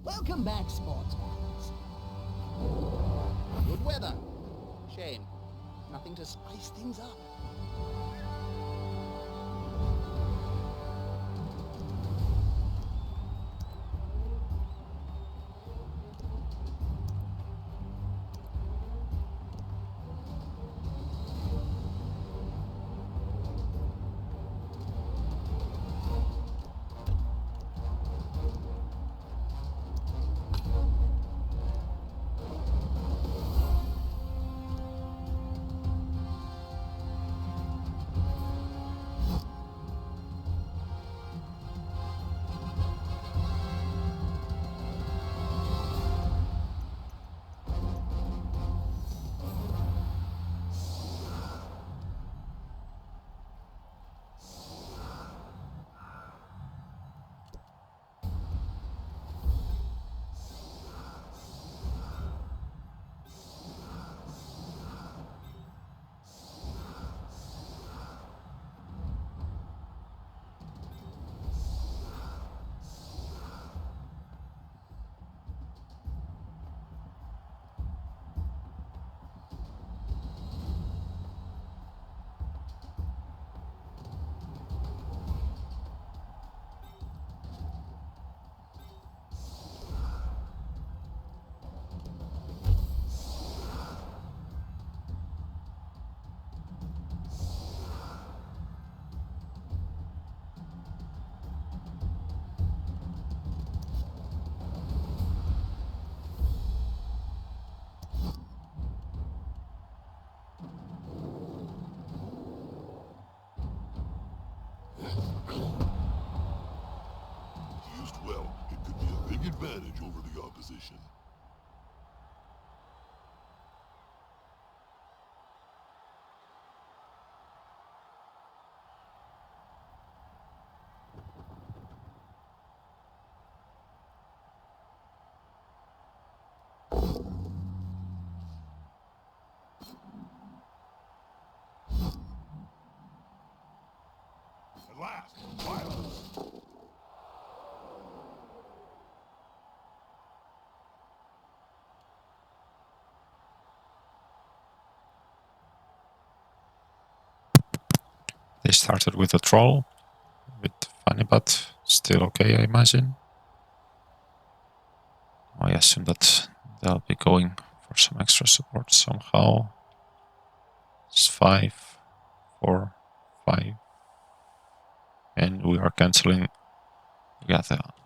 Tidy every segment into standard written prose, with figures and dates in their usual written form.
Welcome back, sportsmen. Good weather. Shame. Nothing to spice things up. Used well, it could be a big advantage over the opposition. At last, violence. They started with a troll, a bit funny, but still okay, I imagine. I assume that they'll be going for some extra support somehow. It's 5, 4, 5. And we are cancelling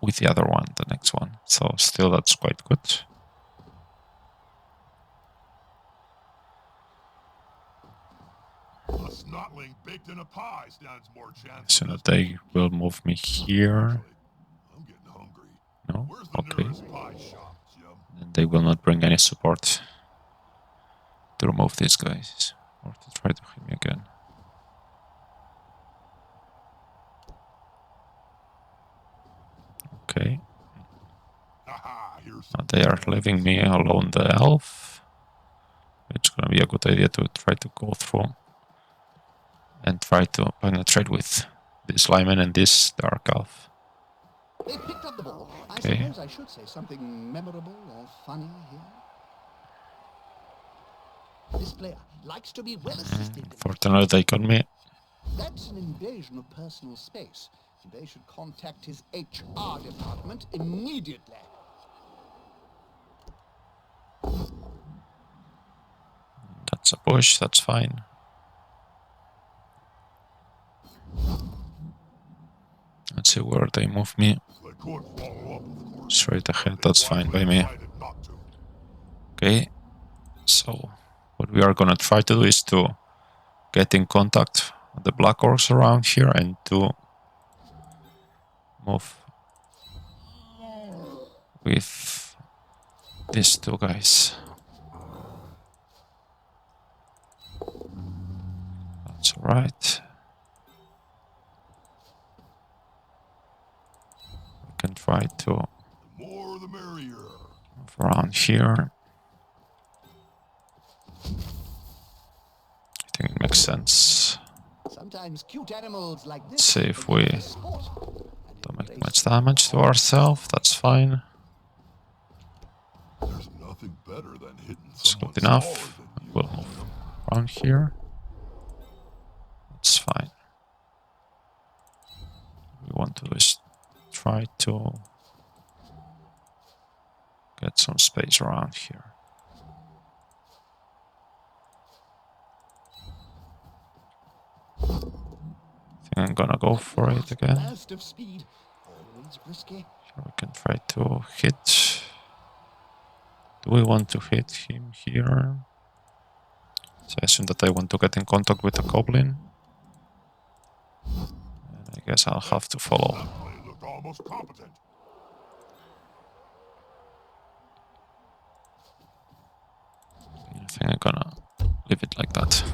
with the other one, the next one. So still that's quite good. A snotling baked in a pie stands more chance. So that they will move me here. I'm getting hungry. No? Where's the Okay. nearest pie shop, Jim? And they will not bring any support to remove these guys. Or to try to hit me again. Okay. Haha, here's Now they are leaving me alone, the elf. It's gonna be a good idea to try to go through and try to penetrate with this lineman and this dark elf. They picked up the ball. Okay. I suppose I should say something memorable or funny here. This player likes to be well assisted. Fortunately, they got me. That's an invasion of personal space. They should contact his HR department immediately. That's a push, that's fine. Let's see where they move me. I could follow up, of course. Straight ahead, that's fine by me. Decided not to. Okay, so what we are gonna try to do is to get in contact with the Black Orks around here and to move with these two guys. That's alright. We can try to The more the merrier. move around here. I think it makes sense. Sometimes cute animals like this. Let's see if we sport. don't make much damage to ourselves, that's fine. hitting It's someone good smaller enough. than you. We'll move around here. That's fine. We want to is try to get some space around here. I think I'm gonna go for it again. Burst of speed. Always risky. Here we can try to hit. Do we want to hit him here? So I assume that I want to get in contact with the goblin. And I guess I'll have to follow. That play looked almost competent. I think I'm gonna leave it like that.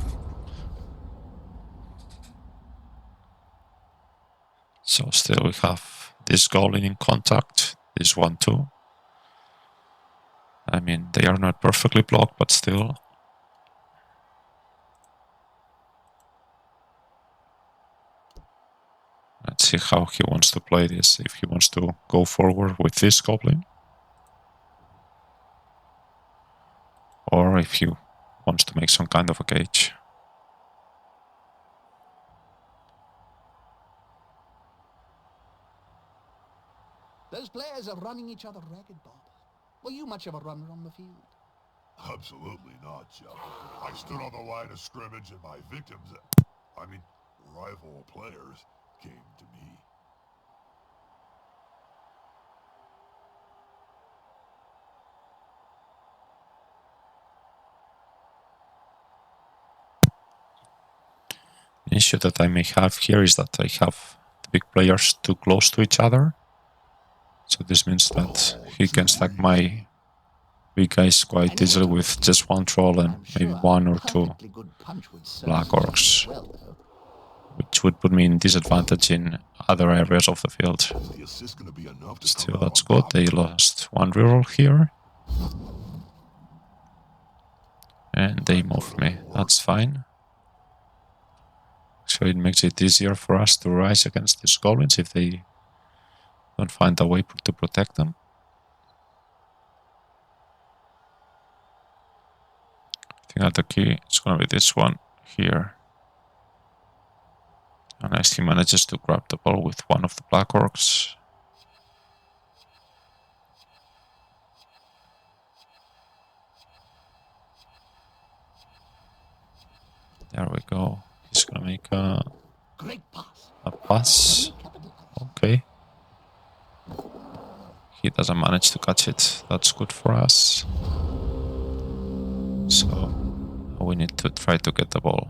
So still we have this goblin in contact, this one too. I mean, they are not perfectly blocked, but still. Let's see how he wants to play this. If he wants to go forward with this goblin. Or if he wants to make some kind of a cage. Those players are running each other ragged, Bob. Were you much of a runner on the field? Absolutely not, Chuck. I stood on the line of scrimmage and my victims, rival players, came to me. The issue that I may have here is that I have the big players too close to each other. So this means that he can stack my big guys quite easily with just one troll and maybe one or two Black Orks, which would put me in disadvantage in other areas of the field. Still, that's good. They lost one reroll here. And they moved me. That's fine. So it makes it easier for us to rise against these goblins if they don't find a way to protect them. I think that the key is going to be this one here. Unless he manages to grab the ball with one of the Black Orks. There we go. He's going to make a pass. Okay. He doesn't manage to catch it. That's good for us. So we need to try to get the ball.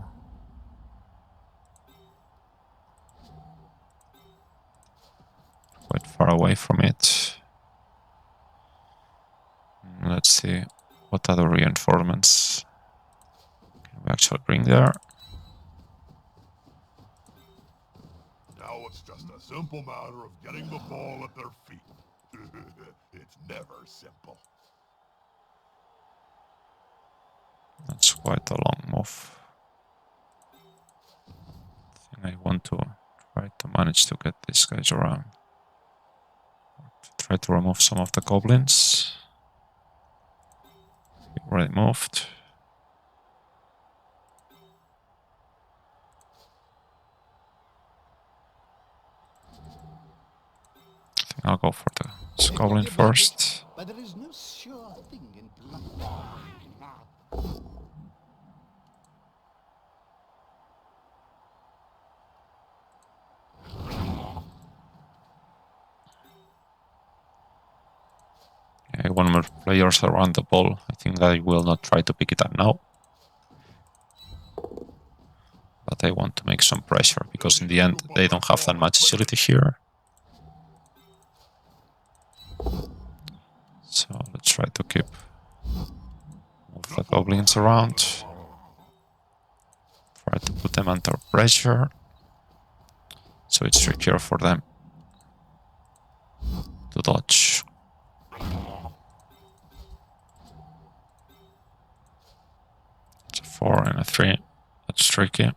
Quite far away from it. Let's see what other reinforcements can we actually bring there. Now it's just a simple matter of getting the ball at their feet. It's never simple. That's quite a long move. I think I want to try to manage to get these guys around. Try to remove some of the goblins. Already moved. I think I'll go for the goblin first. But there is no sure thing in One more players around the ball. I think I will not try to pick it up now. But I want to make some pressure, because in the end they don't have that much agility here. So let's try to move the goblins around. Try to put them under pressure. So it's trickier for them to dodge. It's a 4 and a 3. That's tricky.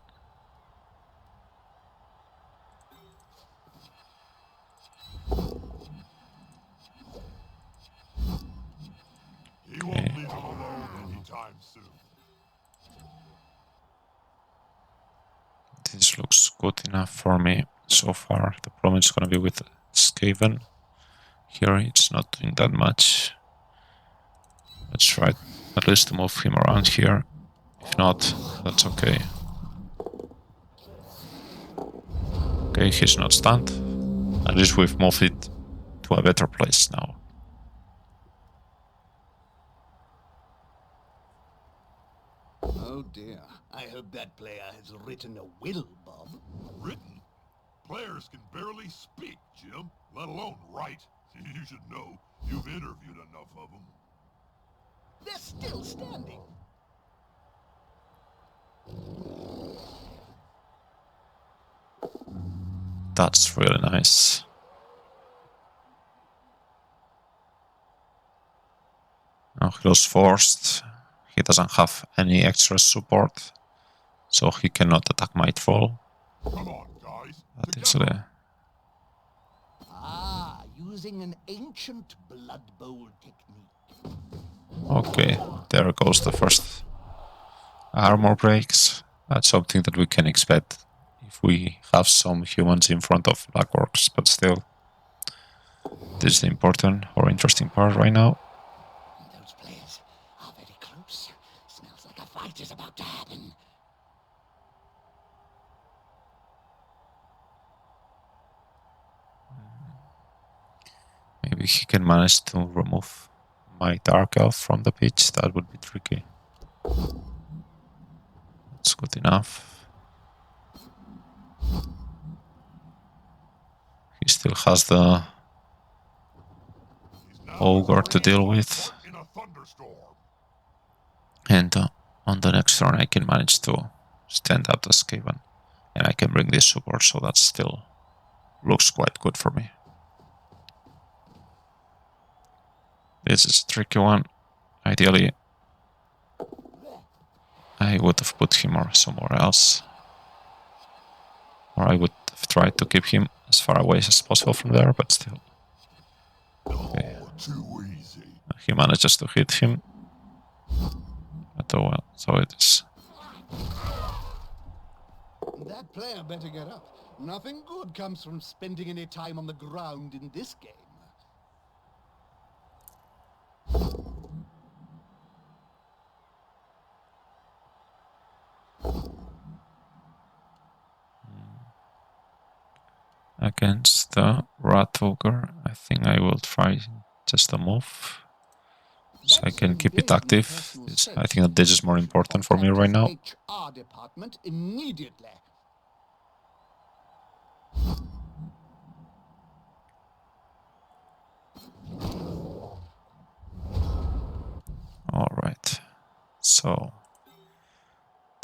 Okay. soon. This looks good enough for me so far. The problem is gonna be with Skaven. Here it's not doing that much. Let's try at least to move him around here. If not, that's okay. Okay, he's not stunned. At least we've moved it to a better place now. Oh dear. I hope that player has written a will, Bob. Written? Players can barely speak, Jim, let alone write. You should know. You've interviewed enough of them. They're still standing. That's really nice. Now he was forced. He doesn't have any extra support, so he cannot attack Mightfall. Come on, guys. That is Together. Ah, using an ancient Bloodbowl technique. Okay, there goes the first armor breaks. That's something that we can expect if we have some humans in front of Black Orks, but still, this is the important or interesting part right now. Those players are very close. Smells like a fight is about to happen. Maybe he can manage to remove my Dark Elf from the pitch. That would be tricky. That's good enough. He still has the He's now Ogre to deal in with. a thunderstorm. And on the next turn I can manage to stand up the Skaven. And I can bring this support, so that still looks quite good for me. This is a tricky one. Ideally, I would have put him somewhere else. Or I would have tried to keep him as far away as possible from there, but still. Okay. Oh, too easy. He manages to hit him. But oh well, so it is. That player better get up. Nothing good comes from spending any time on the ground in this game. Against the Rat Ogre, I think I will try just a move. So I can keep it active. I think that this is more important for me right now. HR department immediately. Alright. So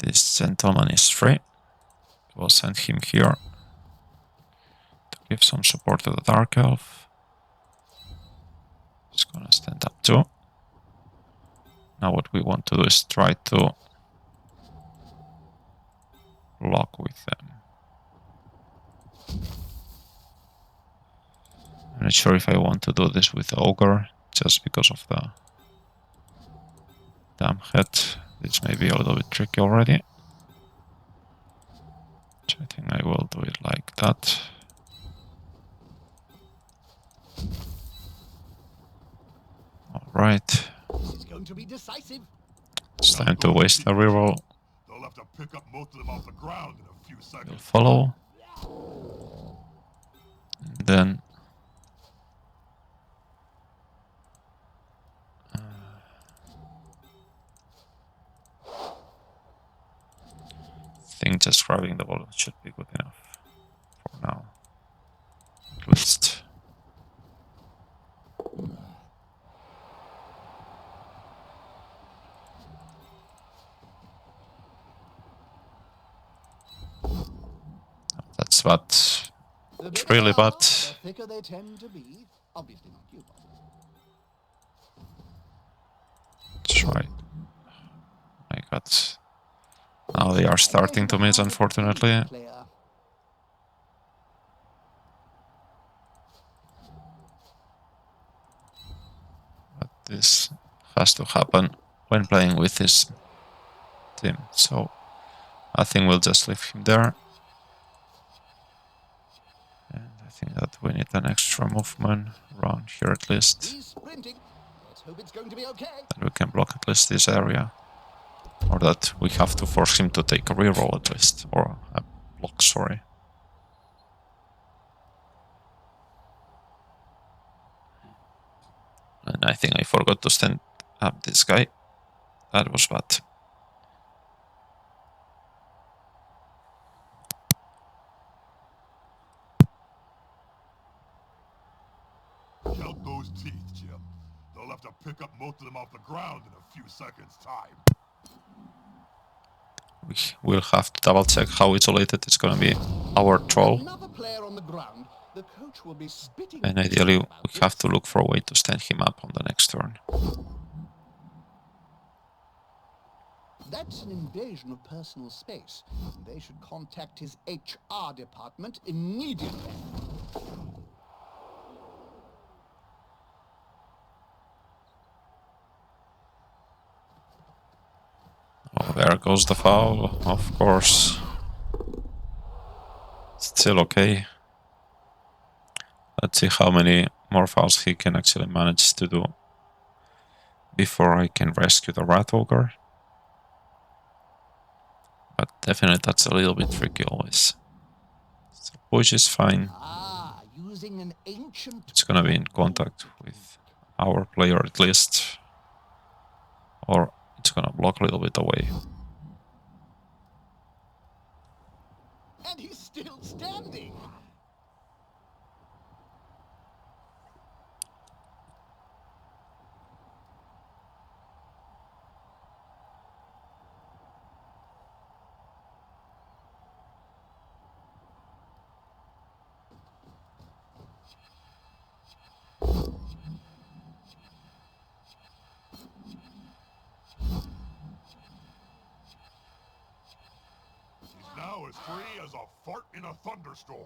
this gentleman is free. We'll send him here to give some support to the Dark Elf. He's gonna stand up too. Now what we want to do is try to lock with them. I'm not sure if I want to do this with Ogre, just because of the damn head. This may be a little bit tricky already. So I think I will do it like that. Alright. This is going to be decisive. It's time to waste a reroll. They'll have to pick up most of them off the ground in a few We'll seconds. follow. And then I think just grabbing the ball should be good enough for now. At least. That's bad. It's really bad. The thicker they tend to be. Obviously not you, Bob. That's right. My god. Now they are starting to miss, unfortunately. Player. But this has to happen when playing with his team. So I think we'll just leave him there. And I think that we need an extra movement around here at least. He's sprinting. Let's hope it's going to be okay. That we can block at least this area. Or that we have to force him to take a reroll at least. Or a block, sorry. And I think I forgot to stand up this guy. That was bad. Count those teeth, Jim. They'll have to pick up most of them off the ground in a few seconds' time. We'll have to double check how isolated it's gonna be our troll. Another player on the ground. The coach will be spitting. And ideally we have to look for a way to stand him up on the next turn. That's an invasion of personal space. They should contact his HR department immediately. Oh, there goes the foul, of course. Still okay. Let's see how many more fouls he can actually manage to do before I can rescue the Rat Ogre. But definitely that's a little bit tricky always. So push is fine. Using an ancient. It's gonna be in contact with our player at least. Or it's gonna block a little bit away. And he's still standing. Now as free as a fart in a thunderstorm.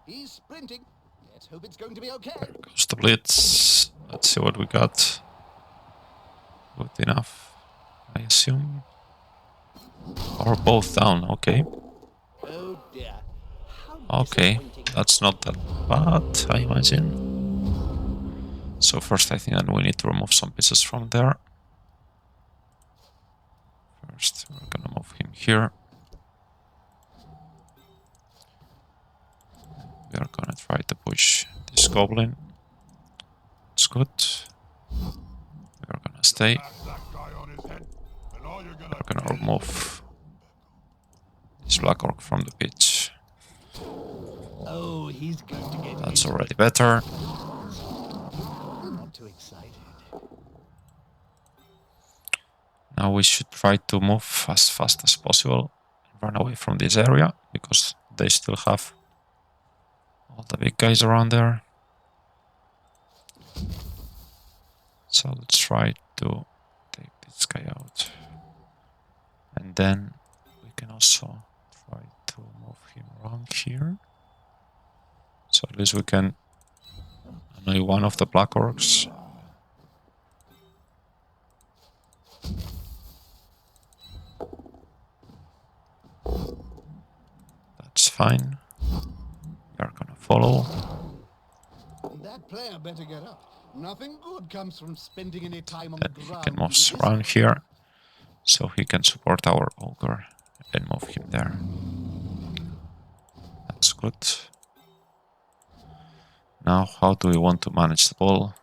He's sprinting. Let's hope it's going to be okay. There goes the blitz. Let's see what we got. Good enough, I assume. Or both down, okay. Oh dear. Okay, that's not that bad, I imagine. So first I think that we need to remove some pieces from there. First we're gonna move him here. We are gonna try to push this goblin. It's good. We are gonna stay. We're gonna remove this Black Ork from the pitch. Oh, he's going to get. That's already better. Not too excited. Now we should try to move as fast as possible and run away from this area because they still have all the big guys around there. So let's try to take this guy out. And then we can also try to move him around here. So at least we can annoy one of the Black Orks. That's fine. We are gonna follow. That player better get up. Nothing good comes from spending any time on the Then he ground. can move with this around here, so he can support our ogre and move him there. That's good. Now, how do we want to manage the ball?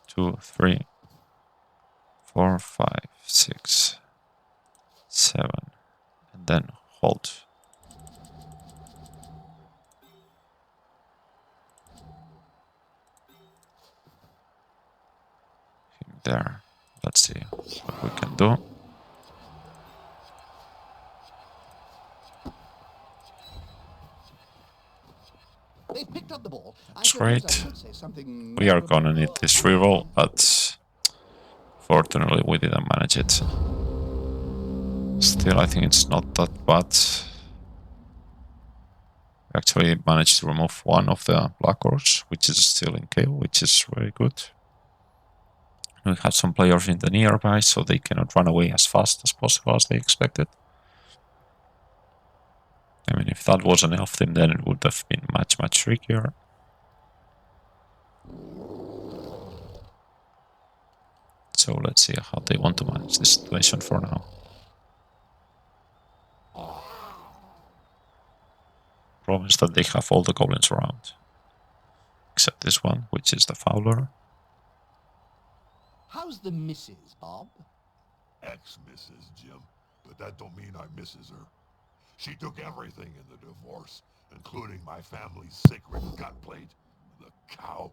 Two, 3, 4, 5, 6, 7, and then hold. Him there. Let's see what we can do. They've picked up the ball. That's I suppose I great. should say something We are more gonna need this reroll, but fortunately we didn't manage it. Still, I think it's not that bad. We actually managed to remove one of the Black Orks, which is still in KO, which is very good. We have some players in the nearby, so they cannot run away as fast as possible as they expected. I mean, if that wasn't enough, then it would have been much trickier. So let's see how they want to manage the situation for now. Problem is that they have all the goblins around. Except this one, which is the Fowler. How's the missus, Bob? Ex-Mrs. Jim, but that don't mean I misses her. She took everything in the divorce, including my family's sacred gut plate, the cow.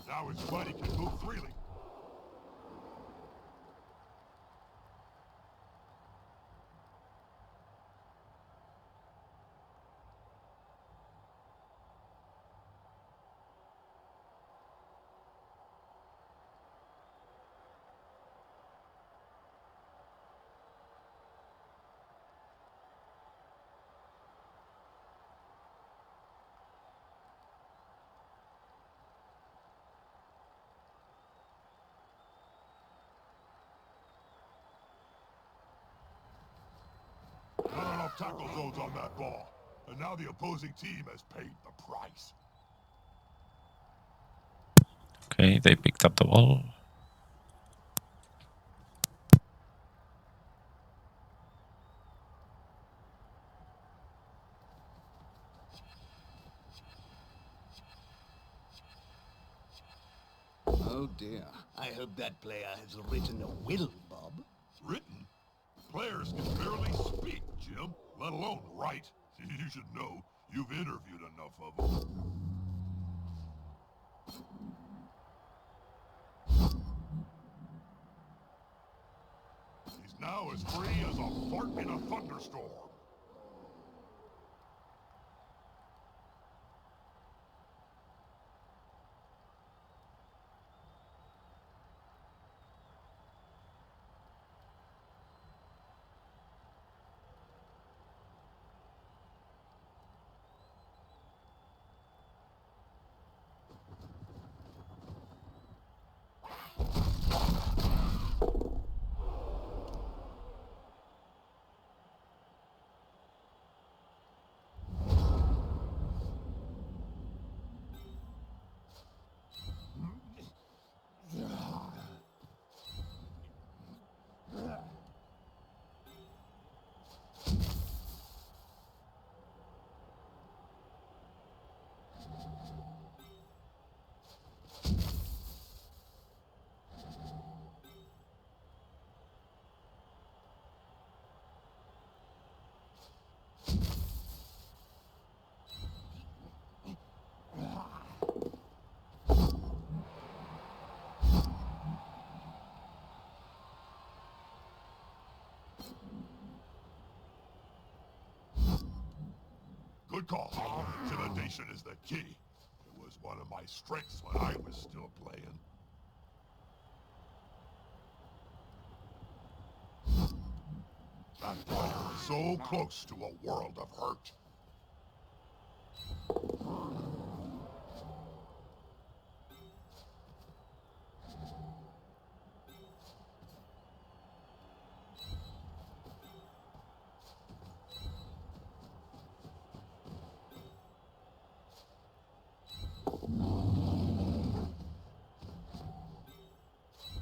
Now his body can move freely. Not enough tackle zones on that ball, and now the opposing team has paid the price. Okay, they picked up the ball. Oh dear. I hope that player has written a will, Bob. Written? Players can barely speak, Jim, let alone write. You should know. You've interviewed enough of them. He's now as free as a fart in a thunderstorm. Good call. Intimidation is the key. It was one of my strengths when I was still playing. That player is so close to a world of hurt.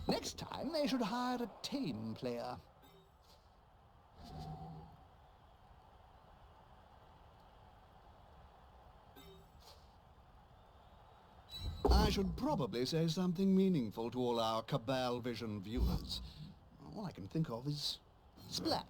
Next time they should hire a tame player. I should probably say something meaningful to all our Cabal Vision viewers. All I can think of is splat.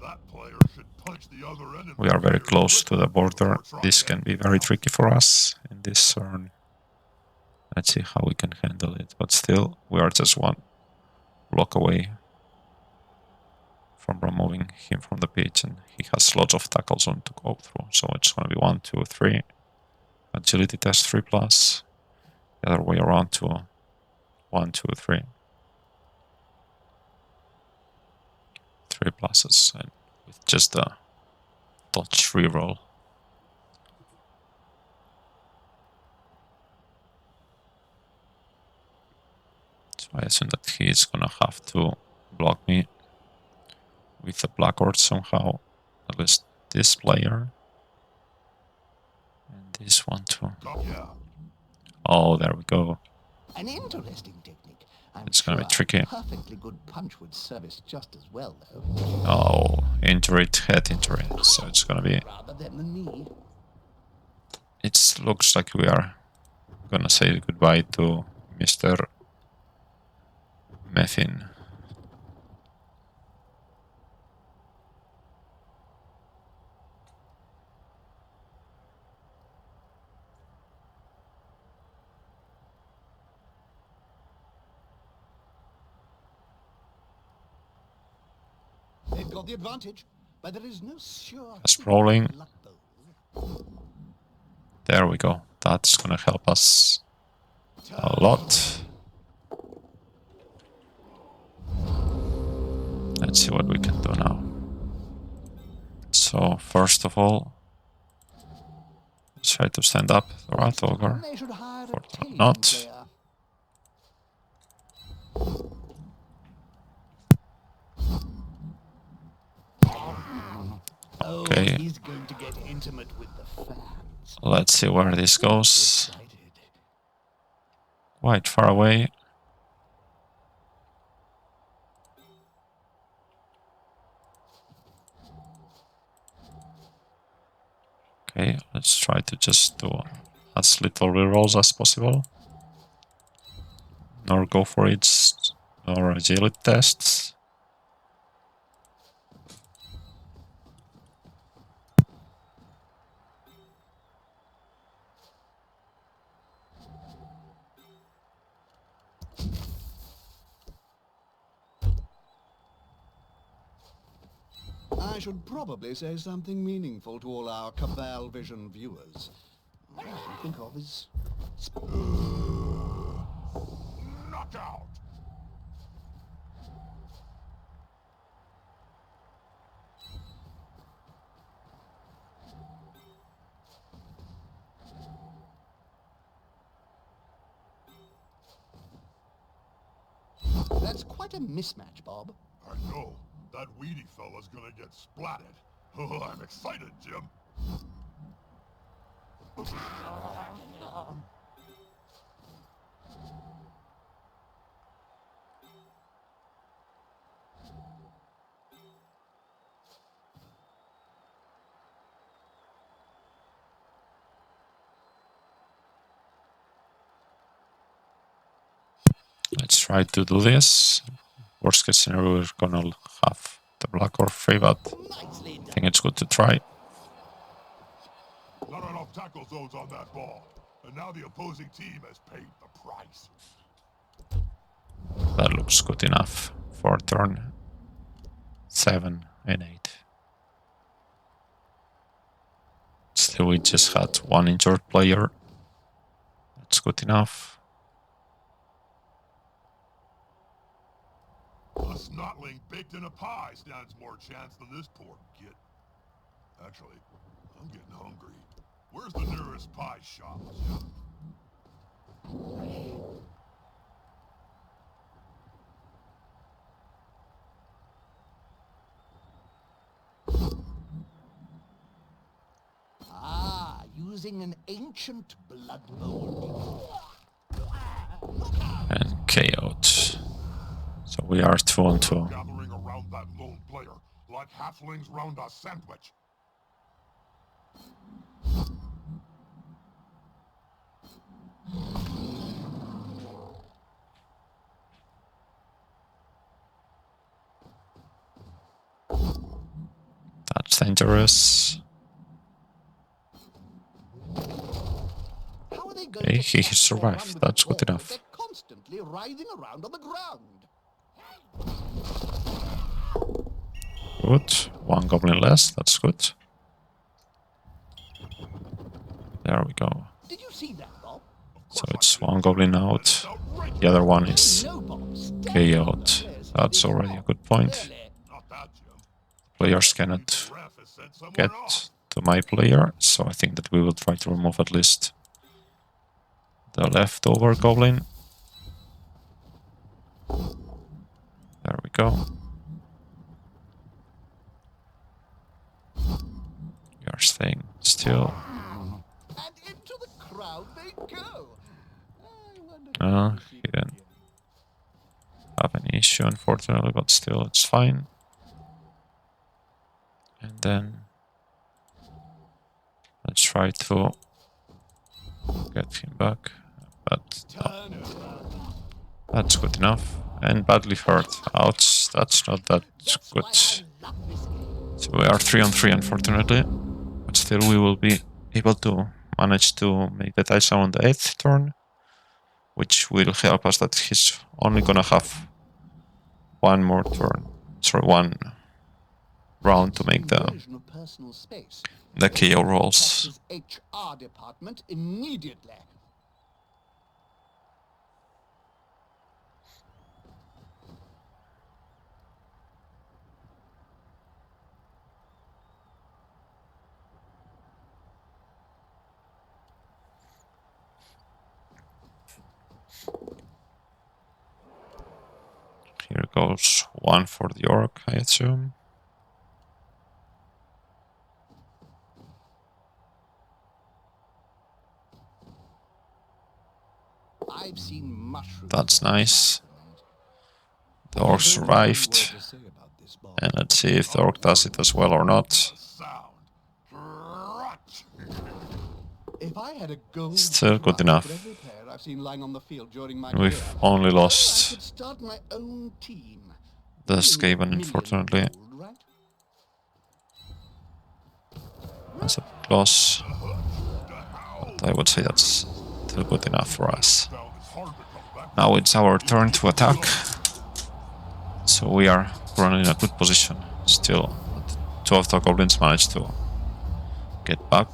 That player should punch the other end. We are very close to the border. This can be very tricky for us in this turn. Let's see how we can handle it. But still, we are just one block away from removing him from the pitch, and he has lots of tackles on to go through. So it's going to be 1, 2, 3. Agility test 3+. The other way around to 1, 2, 3. 3 pluses, and with just a dodge reroll. So I assume that he is gonna have to block me with the Black Orks somehow. At least this player. And this one too. Yeah. Oh, there we go. An interesting technique. I'm It's gonna be sure tricky. A perfectly good punch would service just as well, though. Oh, injury, head injury. So it's gonna be... Rather than the knee. It looks like we are gonna say goodbye to Mr. Meffin. They've got the advantage, but there is no sure. Sprawling. Bloodbowl. There we go. That's gonna help us a lot. Let's see what we can do now. So first of all, let's try to stand up the Rat Ogre. They should hire a Unfortunately tame not. player. Okay. Oh, he's going to get intimate with the fans. Let's see where this goes. Excited. Quite far away. Okay, let's try to just do as little rerolls as possible. Nor go for it, nor agility tests. I should probably say something meaningful to all our Cabal Vision viewers. All I can think of is... Knockout. That's quite a mismatch, Bob. I know. That weedy fella's gonna get splatted. Oh, I'm excited, Jim. Let's try to do this. Worst case scenario, we're gonna have the Black Ork free, but Nicely I done. think it's good to try. Not enough tackle zones on that ball. And now the opposing team has paid the price. That looks good enough for turn 7 and 8. Still, we just had one injured player. That's good enough. A snotling baked in a pie stands more chance than this poor git. Actually, I'm getting hungry. Where's the nearest pie shop, Jim? Ah, using an ancient Bloodbowl. And KO'd. So we are 2 on 2. Gathering around that lone player, like halflings round a sandwich. That's That's dangerous. How are they going Okay, to he tackle survived. one with That's a good ball enough. if they're constantly writhing around on the ground? Good. One goblin less. That's good. There we go. Did you see that, Bob? So it's one goblin out. The other one is No, Bob. Stand on KO'd. the players That's heading already a out, good point. clearly. Not that, Jim. Players cannot The ref has sent someone get off. to my player, so I think that we will try to remove at least the leftover goblin. There we go. We are staying still. And into the crowd they go. I wonder He didn't have any issue, unfortunately, but still, it's fine. And then let's try to get him back. But no, that's good enough. And badly hurt. Ouch, that's not that good. So we are 3-on-3, unfortunately. But still, we will be able to manage to make the Taisa on the 8th turn, which will help us that he's only gonna have one more turn. Sorry, one round to make the KO rolls. HR department immediately. Here goes one for the orc, I assume. I've seen mushrooms. That's nice. The orc survived. And let's see if the orc does it as well or not. Sound. Rot. If I had a gold Still good drum enough. for every player I've seen lying on the field during my We've career, only I lost could start my own team. the You need Skaven, millions unfortunately. of gold, right? That's a big loss. But I would say that's still good enough for us. Now it's our turn to attack. So we are currently in a good position. Still, two of the goblins managed to get back.